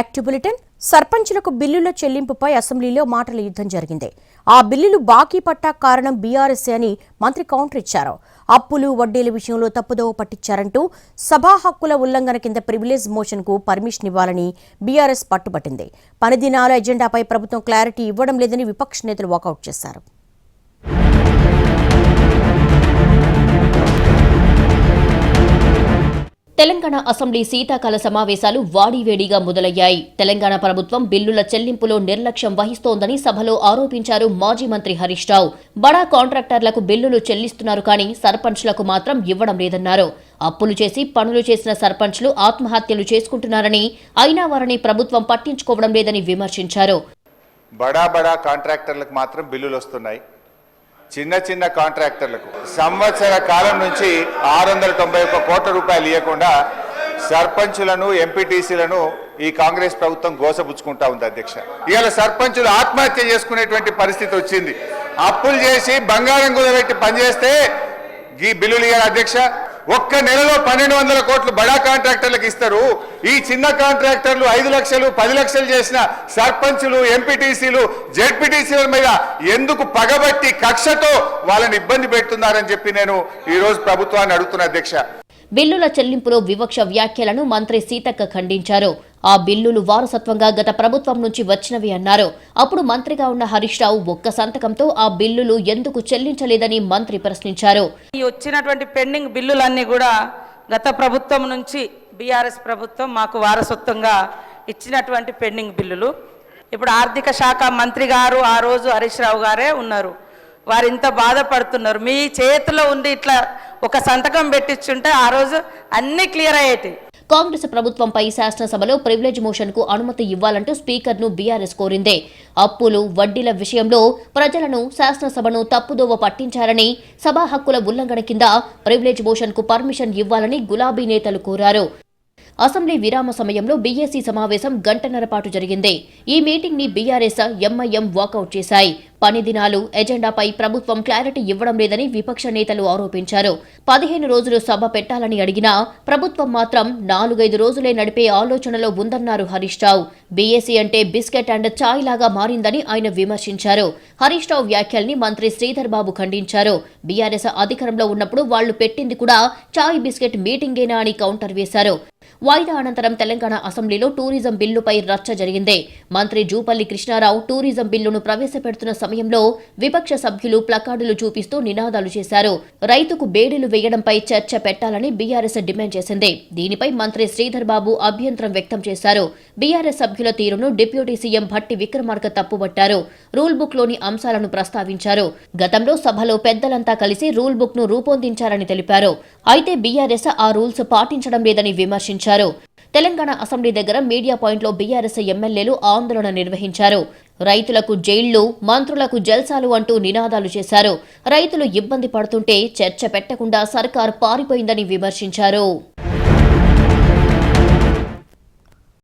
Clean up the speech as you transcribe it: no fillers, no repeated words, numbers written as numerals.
Active bulletin సర్పంచులకు బిల్లుల చెల్లింపుపై అసెంబ్లీలో మాటల యుద్ధం జరిగింది. ఆ బిల్లులు బాకీ పట్టా కారణం బీఆర్ఎస్ అని మంత్రి కౌంటర్ ఇచ్చారు. అప్పులు వడ్డీల విషయంలో తప్పుదోవ పట్టించారంటూ సభా హక్కుల ఉల్లంఘన కింద ప్రివిలేజ్ మోషన్ కు పర్మిషన్ ఇవ్వాలని బీఆర్ఎస్ పట్టుబట్టింది. పని దినాల ఎజెండాపై ప్రభుత్వం క్లారిటీ ఇవ్వడం లేదని విపక్ష నేతలు వాకౌట్ చేశారు. తెలంగాణ అసెంబ్లీ శీతాకాల సమావేశాలు వాడివేడిగా మొదలయ్యాయి. తెలంగాణ ప్రభుత్వం బిల్లుల చెల్లింపులో నిర్లక్ష్యం వహిస్తోందని సభలో ఆరోపించారు మాజీ మంత్రి హరీష్ రావు. బడా కాంట్రాక్టర్లకు బిల్లులు చెల్లిస్తున్నారు కానీ సర్పంచ్లకు మాత్రం ఇవ్వడం లేదన్నారు. అప్పులు చేసి పనులు చేసిన సర్పంచ్లు ఆత్మహత్యలు చేసుకుంటున్నారని, అయినా వారిని ప్రభుత్వం పట్టించుకోవడం లేదని విమర్శించారు. బడా కాంట్రాక్టర్లకు మాత్రం బిల్లులు వస్తున్నాయి. చిన్న కాంట్రాక్టర్లకు సంవత్సర కాలం నుంచి 691 కోట్ల రూపాయలు ఇవ్వకుండా సర్పంచులను ఎంపీటీసీలను ఈ కాంగ్రెస్ ప్రభుత్వం గోసపుచ్చుకుంటా ఉంది. అధ్యక్ష, ఇవాళ సర్పంచులు ఆత్మహత్య చేసుకునేటువంటి పరిస్థితి వచ్చింది. అప్పులు చేసి బంగారం కుదబెట్టి పనిచేస్తే ఈ బిల్లులు ఇవ్వాలి. అధ్యక్ష, ఒక్క నెలలో 1200 కోట్లు బడా కాంట్రాక్టర్లకు ఇస్తారు. ఈ చిన్న కాంట్రాక్టర్లు 5 లక్షలు 10 లక్షలు చేసిన సర్పంచులు ఎంపీటీసీలు జెడ్పీటీసీల మీద ఎందుకు పగబట్టి కక్షతో వాళ్ళని ఇబ్బంది పెడుతున్నారని చెప్పి నేను ఈ రోజు ప్రభుత్వాన్ని అడుగుతున్నా. అధ్యక్ష, బిల్లుల చెల్లింపులో వివక్ష వ్యాఖ్యలను మంత్రి సీతక్క ఖండించారు. ఆ బిల్లులు వారసత్వంగా గత ప్రభుత్వం నుంచి వచ్చినవి అన్నారు. అప్పుడు మంత్రిగా ఉన్న హరీష్ రావు ఒక్క సంతకంతో ఆ బిల్లులు ఎందుకు చెల్లించలేదని మంత్రి ప్రశ్నించారు. ఈ వచ్చినటువంటి పెండింగ్ బిల్లులన్నీ కూడా గత ప్రభుత్వం నుంచి బీఆర్ఎస్ ప్రభుత్వం మాకు వారసత్వంగా ఇచ్చినటువంటి పెండింగ్ బిల్లులు. ఇప్పుడు ఆర్థిక శాఖ మంత్రి గారు ఆ రోజు హరీష్ రావు గారే ఉన్నారు. వారు ఇంత బాధపడుతున్నారు. మీ చేతిలో ఉండి ఇట్లా ఒక సంతకం పెట్టించుంటే ఆ రోజు అన్ని క్లియర్ అయ్యేటి. కాంగ్రెస్ ప్రభుత్వంపై శాసనసభలో ప్రివిలేజ్ మోషన్ కు అనుమతి ఇవ్వాలంటూ స్పీకర్ ను బీఆర్ఎస్ కోరింది. అప్పులు వడ్డీల విషయంలో ప్రజలను శాసనసభను తప్పుదోవ పట్టించారని, సభా హక్కుల ఉల్లంఘన కింద ప్రివిలేజ్ మోషన్ కు పర్మిషన్ ఇవ్వాలని గులాబీ నేతలు కోరారు. అసెంబ్లీ విరామ సమయంలో బీఏసీ సమావేశం గంటన్నర పాటు జరిగింది. ఈ మీటింగ్ ని బీఆర్ఎస్, ఎంఐఎం వాకౌట్ చేశాయి. పని దినాలు ఎజెండాపై ప్రభుత్వం క్లారిటీ ఇవ్వడం లేదని విపక్ష నేతలు ఆరోపించారు. 15 రోజులు సభ పెట్టాలని అడిగినా ప్రభుత్వం మాత్రం 4-5 రోజులే నడిపే ఆలోచనలో ఉందన్నారు హరీష్ రావు. బీఏసీ అంటే బిస్కెట్ అండ్ చాయ్ లాగా మారిందని ఆయన విమర్శించారు. హరీష్ రావు వ్యాఖ్యల్ని మంత్రి శ్రీధర్ బాబు ఖండించారు. బీఆర్ఎస్ అధికారంలో ఉన్నప్పుడు వాళ్లు పెట్టింది కూడా చాయ్ బిస్కెట్ మీటింగేనా అని కౌంటర్ వేశారు. వాయిదా అనంతరం తెలంగాణ అసెంబ్లీలో టూరిజం బిల్లుపై రచ్చ జరిగింది. మంత్రి జూపల్లి కృష్ణారావు టూరిజం బిల్లును ప్రవేశపెడుతున్న సమయంలో విపక్ష సభ్యులు ప్లకార్డులు చూపిస్తూ నినాదాలు చేశారు. రైతుకు బేడీలు వేయడంపై చర్చ పెట్టాలని బీఆర్ఎస్ డిమాండ్ చేసింది. దీనిపై మంత్రి శ్రీధర్ బాబు అభ్యంతరం వ్యక్తం చేశారు. బీఆర్ఎస్ సభ్యుల తీరును డిప్యూటీ సీఎం భట్టి విక్రమార్క తప్పుబట్టారు. రూల్ బుక్ లోని అంశాలను ప్రస్తావించారు. గతంలో సభలో పెద్దలంతా కలిసి రూల్ బుక్ ను రూపొందించారని తెలిపారు. అయితే బీఆర్ఎస్ ఆ రూల్స్ పాటించడం లేదని విమర్శించారు. తెలంగాణ అసెంబ్లీ దగ్గర మీడియా పాయింట్లో బీఆర్ఎస్ ఎమ్మెల్యేలు ఆందోళన నిర్వహించారు. రైతులకు జైళ్లు, మంత్రులకు జల్సాలు అంటూ నినాదాలు చేశారు. రైతులు ఇబ్బంది పడుతుంటే చర్చ పెట్టకుండా సర్కార్ పారిపోయిందని విమర్శించారు.